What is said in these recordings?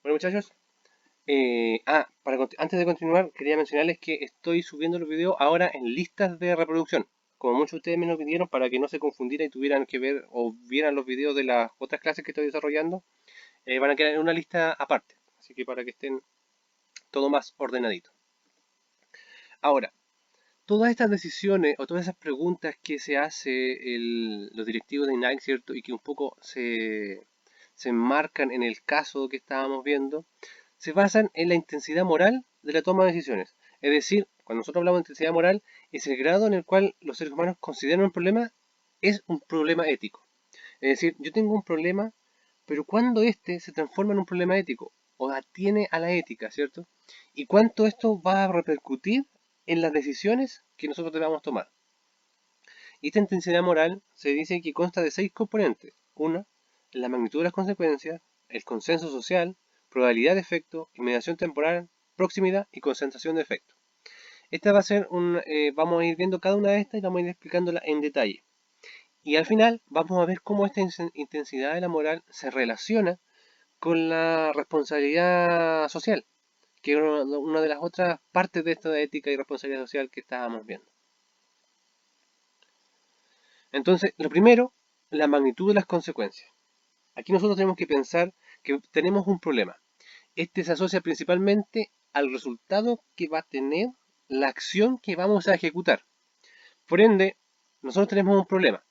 Bueno, muchachos, antes de continuar, quería mencionarles que estoy subiendo los videos ahora en listas de reproducción. Como muchos de ustedes me lo pidieron para que no se confundieran y tuvieran que ver o vieran los videos de las otras clases que estoy desarrollando, van a quedar en una lista aparte. Así que para que estén todo más ordenadito. Ahora, todas estas decisiones o todas esas preguntas que se hace los directivos de INAC, ¿cierto? Y que un poco se enmarcan en el caso que estábamos viendo, se basan en la intensidad moral de la toma de decisiones. Es decir, cuando nosotros hablamos de intensidad moral, es el grado en el cual los seres humanos consideran un problema, es un problema ético. Es decir, yo tengo un problema, pero cuando este se transforma en un problema ético o atiene a la ética, ¿cierto? Y cuánto esto va a repercutir en las decisiones que nosotros debamos tomar. Y esta intensidad moral se dice que consta de 6 componentes. Una, la magnitud de las consecuencias, el consenso social, probabilidad de efecto, inmediación temporal, proximidad y concentración de efecto. Esta va a ser vamos a ir viendo cada una de estas y vamos a ir explicándola en detalle. Y al final vamos a ver cómo esta intensidad de la moral se relaciona con la responsabilidad social, que es una de las otras partes de esta ética y responsabilidad social que estábamos viendo. Entonces, lo primero, la magnitud de las consecuencias. Aquí nosotros tenemos que pensar que tenemos un problema. Este se asocia principalmente al resultado que va a tener la acción que vamos a ejecutar. Por ende, nosotros tenemos un problema,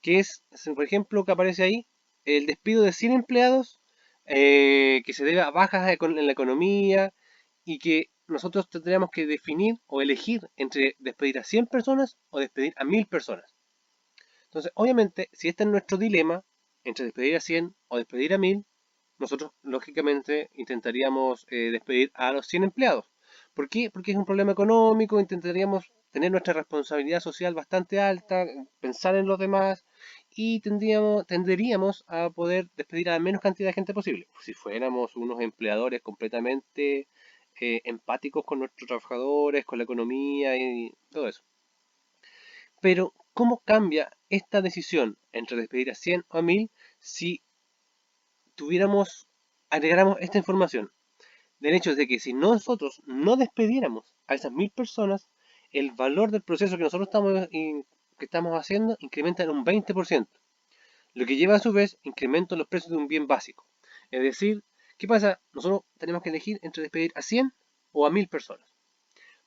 que es, por ejemplo, que aparece ahí, el despido de 100 empleados que se debe a bajas en la economía y que nosotros tendríamos que definir o elegir entre despedir a 100 personas o despedir a 1000 personas. Entonces, obviamente, si este es nuestro dilema, entre despedir a 100 o despedir a 1000, nosotros lógicamente intentaríamos despedir a los 100 empleados. ¿Por qué? Porque es un problema económico, intentaríamos tener nuestra responsabilidad social bastante alta, pensar en los demás y tenderíamos a poder despedir a la menos cantidad de gente posible. Si fuéramos unos empleadores completamente empáticos con nuestros trabajadores, con la economía y todo eso. Pero, ¿cómo cambia esta decisión entre despedir a 100 o a 1000 si agregáramos esta información? Del hecho de que si nosotros no despediéramos a esas 1000 personas, el valor del proceso que nosotros que estamos haciendo incrementa en un 20%, lo que lleva a su vez incremento en los precios de un bien básico. Es decir, ¿qué pasa? Nosotros tenemos que elegir entre despedir a 100 o a 1000 personas.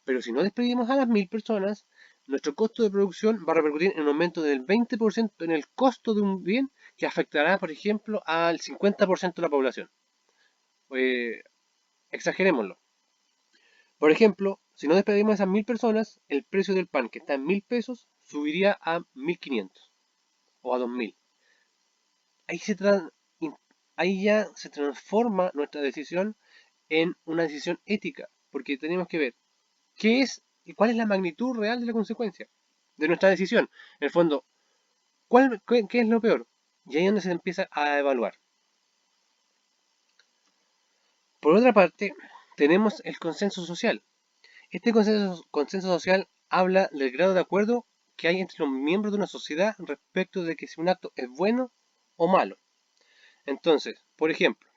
Pero si no despedimos a las 1000 personas, nuestro costo de producción va a repercutir en un aumento del 20% en el costo de un bien que afectará, por ejemplo, al 50% de la población. Eh, Exagerémoslo. Por ejemplo, si no despedimos a esas 1000 personas, el precio del pan que está en 1000 pesos subiría a 1500 o a 2000. Ahí, ahí ya se transforma nuestra decisión en una decisión ética, porque tenemos que ver qué es y cuál es la magnitud real de la consecuencia de nuestra decisión. En el fondo, ¿qué es lo peor? Y ahí es donde se empieza a evaluar. Por otra parte, tenemos el consenso social. Este consenso social habla del grado de acuerdo que hay entre los miembros de una sociedad respecto de que si un acto es bueno o malo. Entonces, por ejemplo,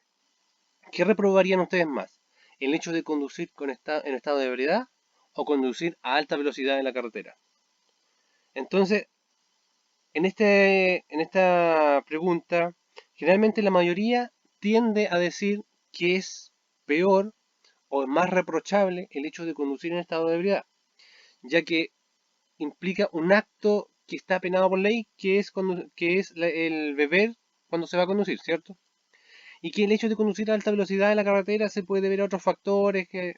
¿qué reprobarían ustedes más? ¿El hecho de conducir en estado de ebriedad o conducir a alta velocidad en la carretera? Entonces, en esta pregunta, generalmente la mayoría tiende a decir que es peor o más reprochable el hecho de conducir en estado de ebriedad, ya que implica un acto que está penado por ley, que es el beber cuando se va a conducir, ¿cierto? Y que el hecho de conducir a alta velocidad en la carretera se puede ver a otros factores que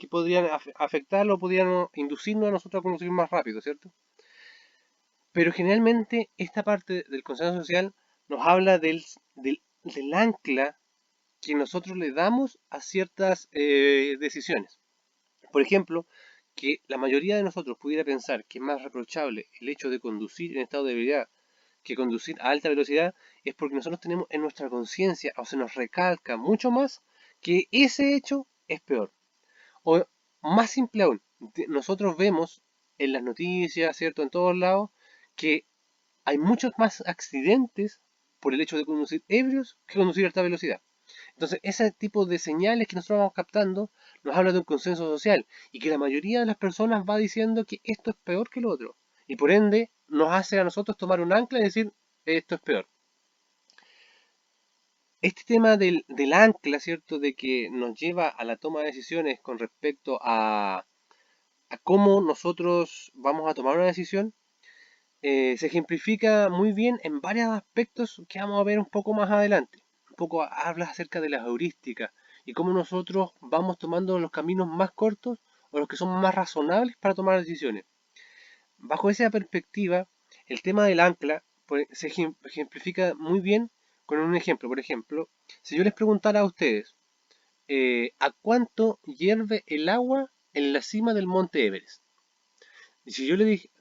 podrían afectarlo, podrían inducirnos a nosotros a conducir más rápido, ¿cierto? Pero generalmente esta parte del consenso social nos habla del ancla que nosotros le damos a ciertas decisiones. Por ejemplo, que la mayoría de nosotros pudiera pensar que es más reprochable el hecho de conducir en estado de ebriedad que conducir a alta velocidad, es porque nosotros tenemos en nuestra conciencia, o se nos recalca mucho más, que ese hecho es peor. O más simple aún, nosotros vemos en las noticias, ¿cierto? En todos lados, que hay muchos más accidentes por el hecho de conducir ebrios que conducir a alta velocidad. Entonces, ese tipo de señales que nosotros vamos captando nos habla de un consenso social y que la mayoría de las personas va diciendo que esto es peor que lo otro. Y por ende, nos hace a nosotros tomar un ancla y decir, esto es peor. Este tema del ancla, ¿cierto? De que nos lleva a la toma de decisiones con respecto a cómo nosotros vamos a tomar una decisión, se ejemplifica muy bien en varios aspectos que vamos a ver un poco más adelante. Un poco habla acerca de las heurísticas y cómo nosotros vamos tomando los caminos más cortos o los que son más razonables para tomar decisiones. Bajo esa perspectiva, el tema del ancla pues, se ejemplifica muy bien con un ejemplo. Por ejemplo, si yo les preguntara a ustedes, ¿a cuánto hierve el agua en la cima del monte Everest? Y si yo le dije,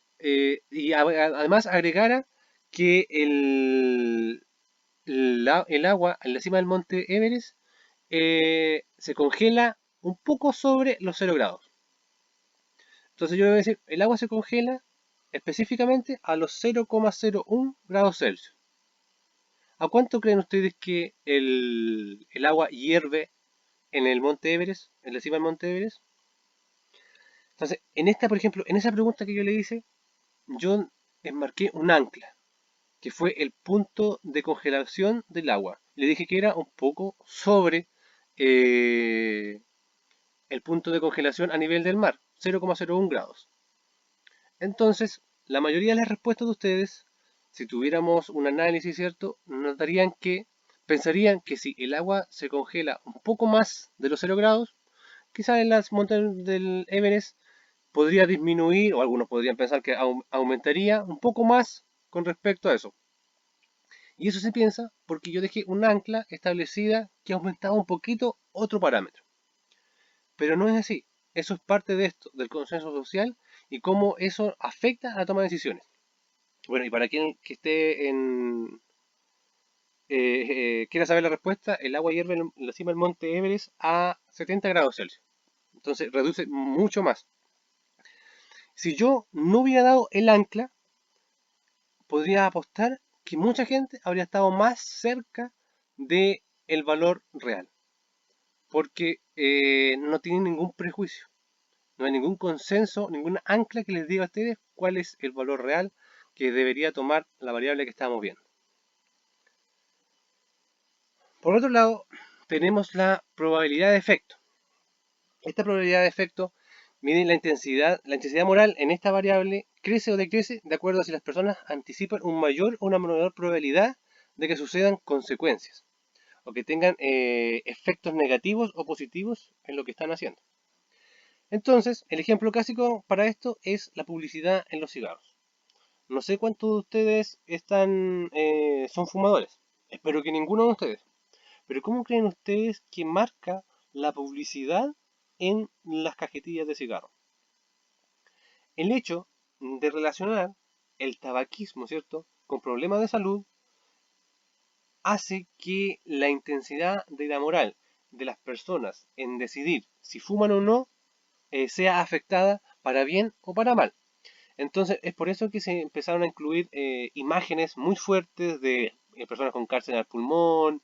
además agregara que el agua en la cima del monte Everest se congela un poco sobre los 0 grados. Entonces yo le voy a decir, el agua se congela específicamente a los 0,01 grados Celsius. ¿A cuánto creen ustedes que el agua hierve en el monte Everest, en la cima del monte Everest? Entonces, en esta, por ejemplo, en esa pregunta que yo le hice, yo enmarqué un ancla, que fue el punto de congelación del agua. Le dije que era un poco sobre el punto de congelación a nivel del mar, 0,01 grados. Entonces, la mayoría de las respuestas de ustedes, si tuviéramos un análisis, ¿cierto?, nos darían que, pensarían que si el agua se congela un poco más de los 0 grados, quizás en las montañas del Everest podría disminuir, o algunos podrían pensar que aumentaría un poco más con respecto a eso. Y eso se piensa porque yo dejé un ancla establecida que aumentaba un poquito otro parámetro. Pero no es así. Eso es parte de esto, del consenso social y cómo eso afecta a la toma de decisiones. Bueno, y para quien que esté quiera saber la respuesta, el agua hierve en la cima del monte Everest a 70 grados Celsius. Entonces reduce mucho más. Si yo no hubiera dado el ancla, podría apostar que mucha gente habría estado más cerca del valor real. Porque no tienen ningún prejuicio. No hay ningún consenso, ninguna ancla que les diga a ustedes cuál es el valor real que debería tomar la variable que estamos viendo. Por otro lado, tenemos la probabilidad de efecto. Esta probabilidad de efecto mide la intensidad moral en esta variable crece o decrece de acuerdo a si las personas anticipan un mayor o una menor probabilidad de que sucedan consecuencias o que tengan efectos negativos o positivos en lo que están haciendo. Entonces, el ejemplo clásico para esto es la publicidad en los cigarros. No sé cuántos de ustedes son fumadores. Espero que ninguno de ustedes. Pero ¿cómo creen ustedes que marca la publicidad en las cajetillas de cigarro? El hecho de relacionar el tabaquismo, ¿cierto?, con problemas de salud hace que la intensidad de la moral de las personas en decidir si fuman o no sea afectada para bien o para mal. Entonces es por eso que se empezaron a incluir imágenes muy fuertes de personas con cáncer al pulmón,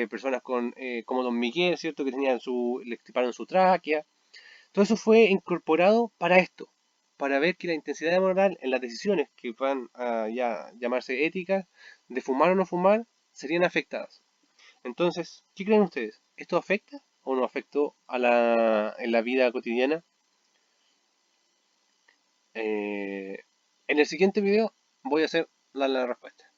personas como Don Miguel, ¿cierto? Que le extirparon su tráquea. Todo eso fue incorporado para esto, para ver que la intensidad moral en las decisiones que van a ya llamarse éticas, de fumar o no fumar, serían afectadas. Entonces, ¿qué creen ustedes? ¿Esto afecta o no afectó en la vida cotidiana? En el siguiente video voy a hacer la respuesta.